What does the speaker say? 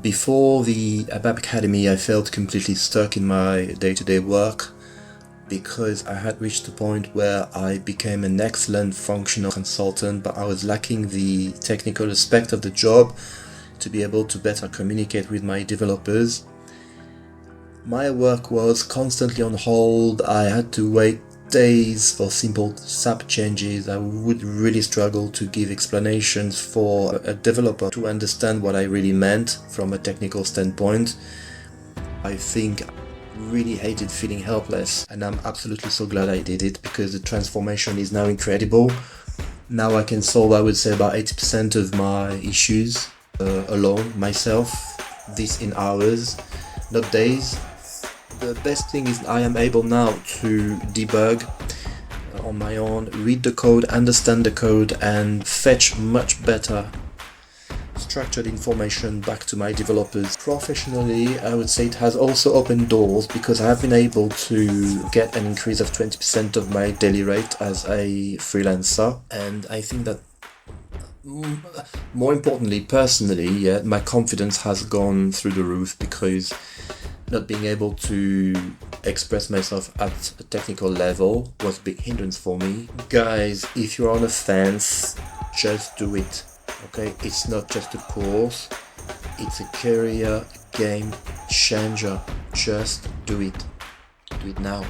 Before the ABAP Academy, I felt completely stuck in my day-to-day work because I had reached a point where I became an excellent functional consultant, but I was lacking the technical aspect of the job to be able to better communicate with my developers. My work was constantly on hold. I had to wait days for simple SAP changes. I would really struggle to give explanations for a developer to understand what I really meant from a technical standpoint. I think I really hated feeling helpless, and I'm absolutely so glad I did it because the transformation is now incredible. Now I can solve, I would say, about 80% of my issues alone, myself, this in hours, not days. The best thing is I am able now to debug on my own, read the code, understand the code, and fetch much better structured information back to my developers. Professionally, I would say it has also opened doors because I have been able to get an increase of 20% of my daily rate as a freelancer, and I think that more importantly, personally, my confidence has gone through the roof because not being able to express myself at a technical level was a big hindrance for me. Guys, if you're on a fence, just do it. Okay, it's not just a course, it's a career game changer. Just do it. Do it now.